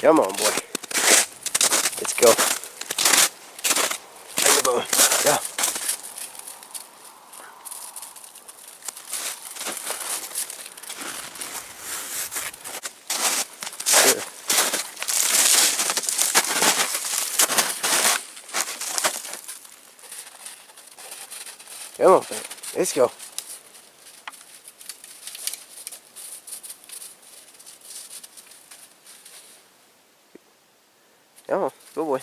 Come on, boy. Let's go. Bring the bone. Yeah. Come on, baby. Let's go. Come on, good boy.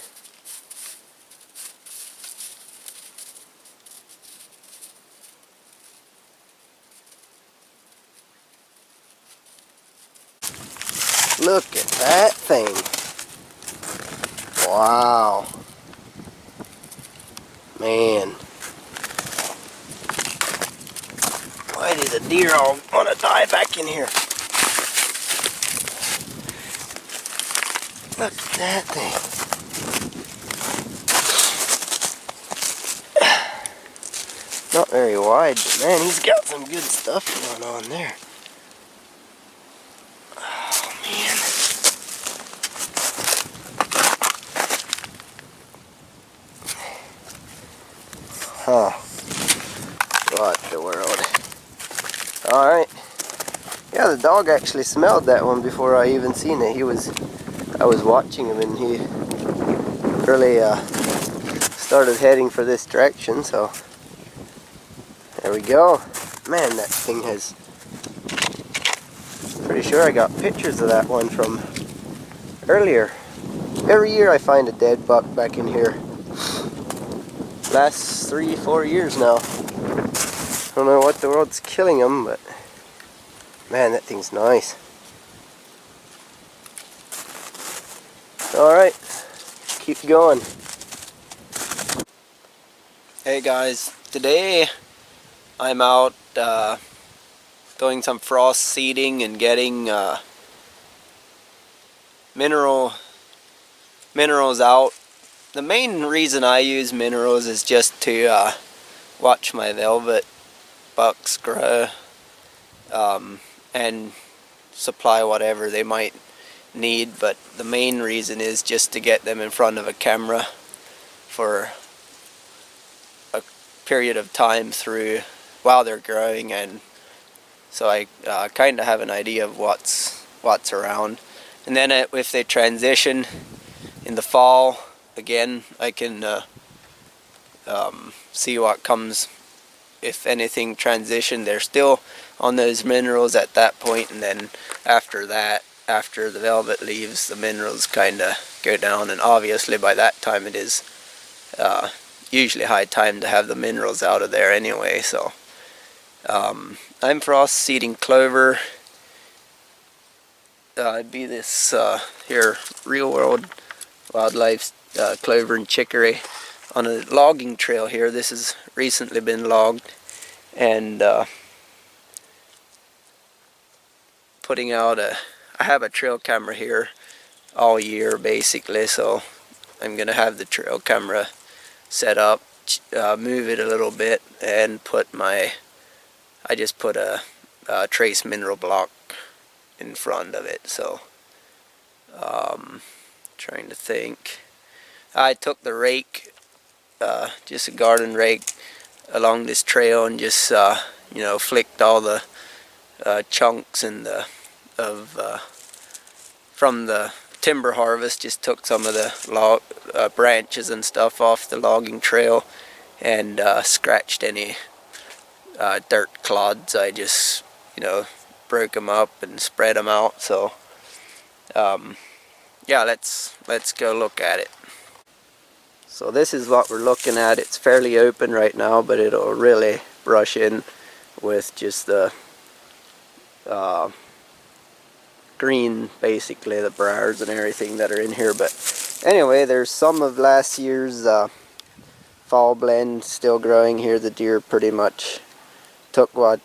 Look at that thing. Wow. Man. Why did the deer all want to die back in here? Look at that thing. Not very wide, but man, he's got some good stuff going on there. Oh, man. Huh. What the world. Alright. Yeah, the dog actually smelled that one before I even seen it. I was watching him and he really started heading for this direction, so there we go. Man, that thing has... Pretty sure I got pictures of that one from earlier. Every year I find a dead buck back in here. Last 3-4 years now. Don't know what the world's killing them, but man, that thing's nice. Alright, keep going. Hey guys, today I'm out doing some frost seeding and getting minerals out. The main reason I use minerals is just to watch my velvet bucks grow and supply whatever they might need, but the main reason is just to get them in front of a camera for a period of time through while they're growing, and so I kind of have an idea of what's around, and then if they transition in the fall again, I can see what comes. If anything transition, they're still on those minerals at that point, and then after that, after the velvet leaves, the minerals kind of go down, and obviously by that time it is usually high time to have the minerals out of there anyway. So I'm frost seeding clover. It'd be this here Real World Wildlife clover and chicory on a logging trail here. This has recently been logged, and putting out I have a trail camera here all year basically, so I'm gonna have the trail camera set up, move it a little bit, and I just put a trace mineral block in front of it. So trying to think. I took the rake, just a garden rake, along this trail and just you know, flicked all the chunks and from the timber harvest. Just took some of the branches and stuff off the logging trail and scratched any dirt clods. I just, you know, broke them up and spread them out. So yeah, let's go look at it. So this is what we're looking at. It's fairly open right now, but it'll really brush in with just the green, basically, the briars and everything that are in here. But anyway, there's some of last year's fall blend still growing here. The deer pretty much took what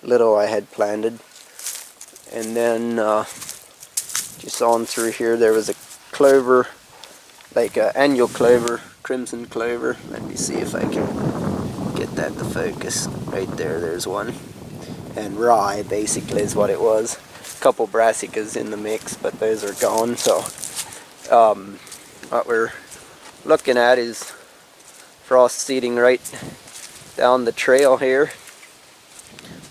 little I had planted. And then just on through here there was a clover, like an annual clover, crimson clover. Let me see if I can get that to focus. Right there, there's one. And rye basically is what it was. couple brassicas in the mix, but those are gone. So what we're looking at is frost seeding right down the trail here.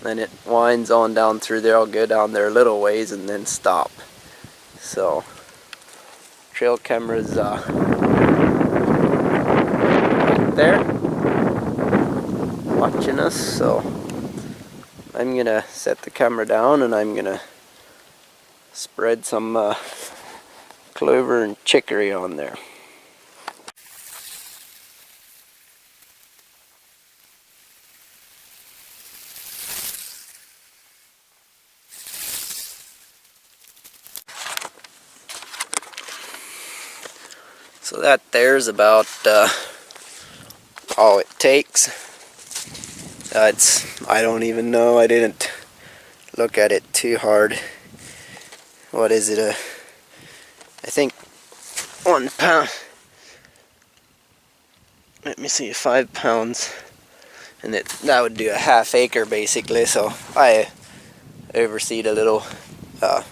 Then it winds on down through there. I'll go down there a little ways and then stop. So trail camera's right there watching us. So I'm gonna set the camera down and I'm gonna spread some clover and chicory on there. So that there's about all it takes. I don't even know. I didn't look at it too hard. What is it? I think 1 pound. Let me see, 5 pounds, and that would do a ½ acre basically. So I overseed a little,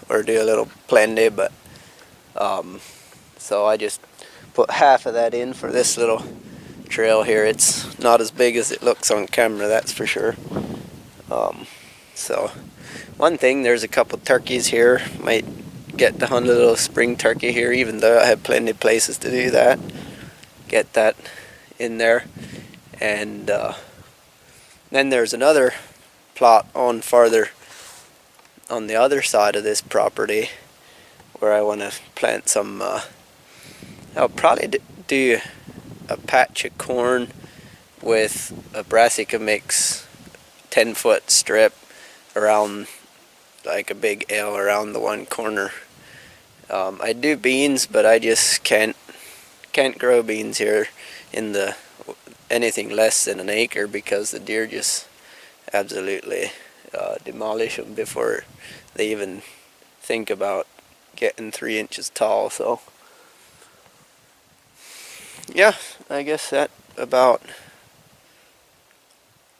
or do a little plenty, but so I just put half of that in for this little trail here. It's not as big as it looks on camera, that's for sure. So one thing, there's a couple turkeys here. Might get to hunt a little spring turkey here, even though I have plenty of places to do that. Get that in there. And then there's another plot on farther on the other side of this property where I want to plant some I'll probably do a patch of corn with a brassica mix 10-foot strip around, like a big L around the one corner. I do beans, but I just can't grow beans here in the anything less than an acre because the deer just absolutely demolish them before they even think about getting 3 inches tall. So yeah, I guess that about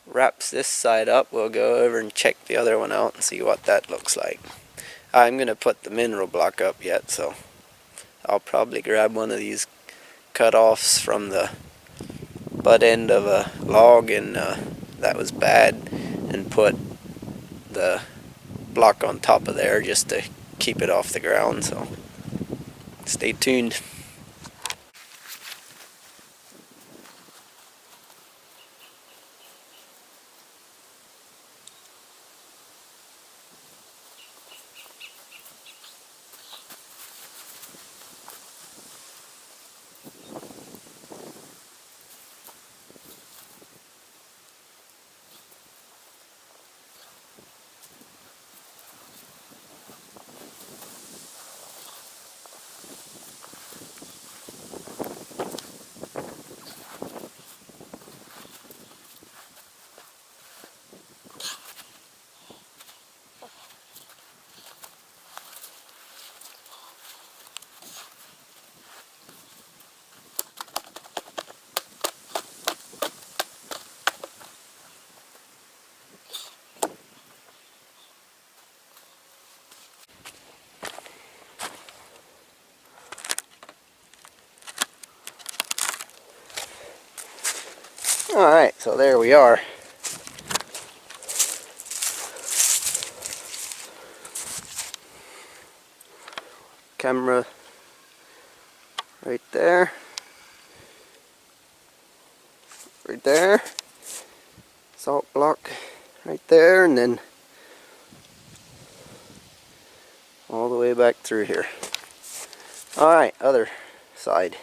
wraps this side up. We'll go over and check the other one out and see what that looks like. I'm gonna put the mineral block up yet, so I'll probably grab one of these cut-offs from the butt end of a log and that was bad, and put the block on top of there just to keep it off the ground. So stay tuned. Alright, so there we are. Camera right there. Right there. Salt block right there, and then all the way back through here. Alright, other side.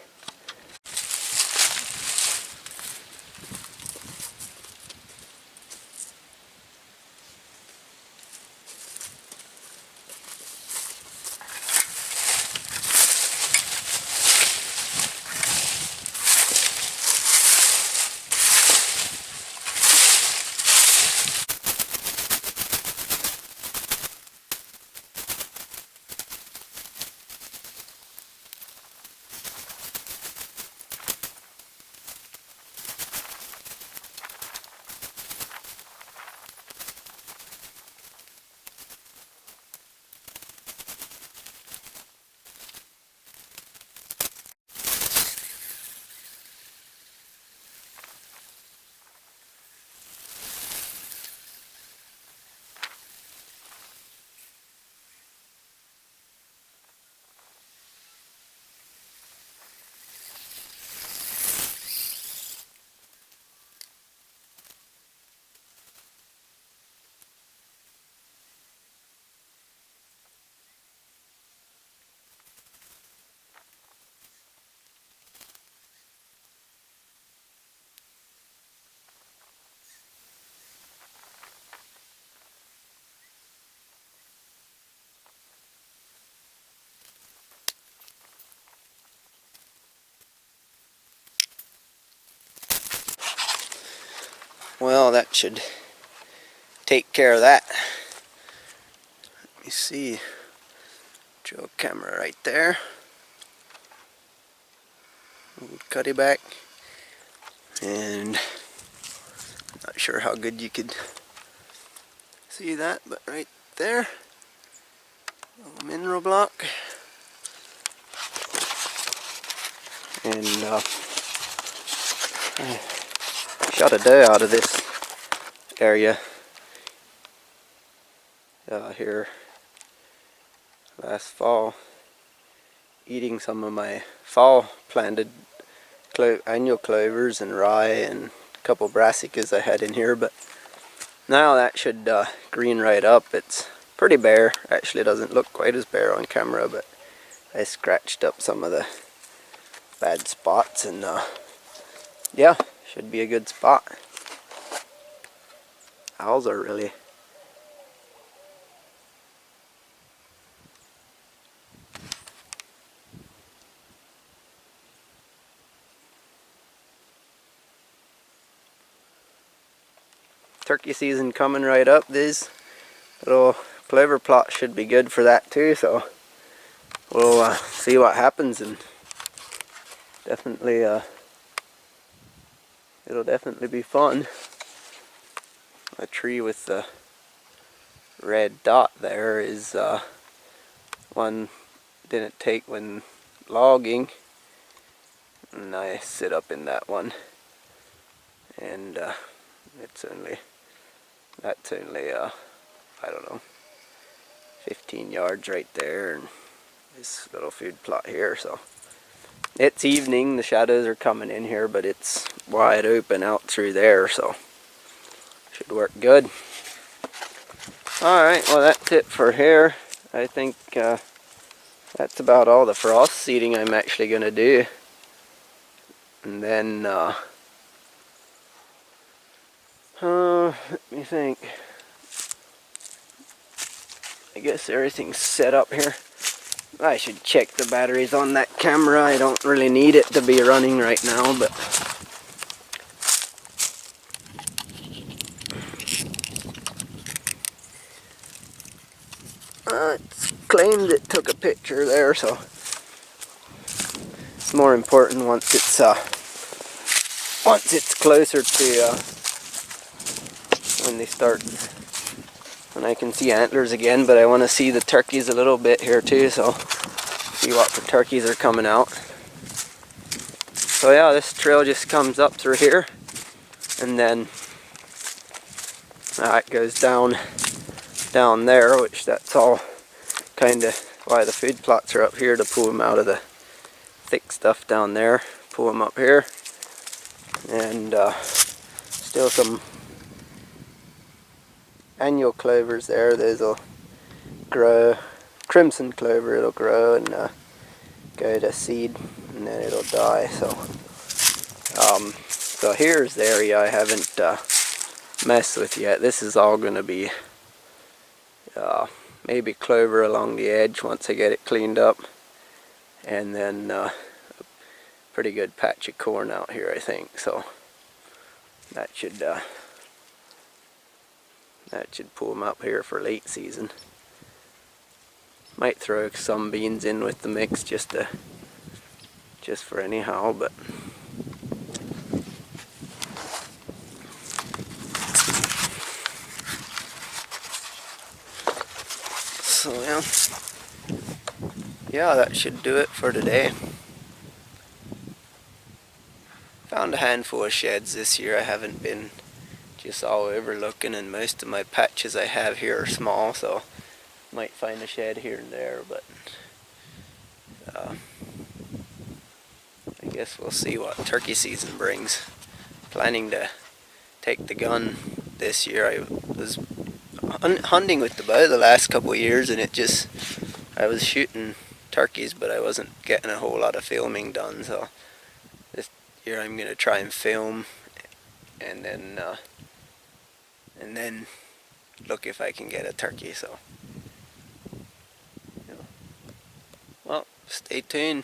Well, that should take care of that. Let me see. Trail camera right there. Cutty back. And not sure how good you could see that, but right there. Little mineral block. And I shot a doe out of this area here last fall, eating some of my fall planted annual clovers and rye and a couple brassicas I had in here, but now that should green right up. It's pretty bare. Actually, it doesn't look quite as bare on camera, but I scratched up some of the bad spots, and yeah, should be a good spot. Owls are really turkey season coming right up. These little clover plots should be good for that too, so we'll see what happens, and definitely it'll definitely be fun. A tree with the red dot there is one didn't take when logging, and I sit up in that one, and that's only I don't know, 15 yards right there, and this little food plot here. So it's evening, the shadows are coming in here, but it's wide open out through there, so should work good. Alright, well that's it for here. I think that's about all the frost seeding I'm actually going to do. And then, let me think. I guess everything's set up here. I should check the batteries on that camera. I don't really need it to be running right now, but it's claimed it took a picture there, so it's more important once it's closer to when I can see antlers again. But I want to see the turkeys a little bit here too, so see what the turkeys are coming out. So yeah, this trail just comes up through here, and then it goes down there, which that's all kind of why the food plots are up here, to pull them out of the thick stuff down there, pull them up here. And still some annual clovers there. Those will grow, crimson clover, it'll grow and go to seed, and then it'll die. So here's the area I haven't messed with yet. This is all going to be maybe clover along the edge once I get it cleaned up, and then a pretty good patch of corn out here, I think. So that should pull them up here for late season. Might throw some beans in with the mix just for anyhow, but so yeah, that should do it for today. Found a handful of sheds this year. I haven't been just all over looking, and most of my patches I have here are small, so might find a shed here and there, but I guess we'll see what turkey season brings. Planning to take the gun this year. I was hunting with the bow the last couple of years, and I was shooting turkeys, but I wasn't getting a whole lot of filming done. So this year I'm going to try and film, and then look if I can get a turkey. So, well, stay tuned.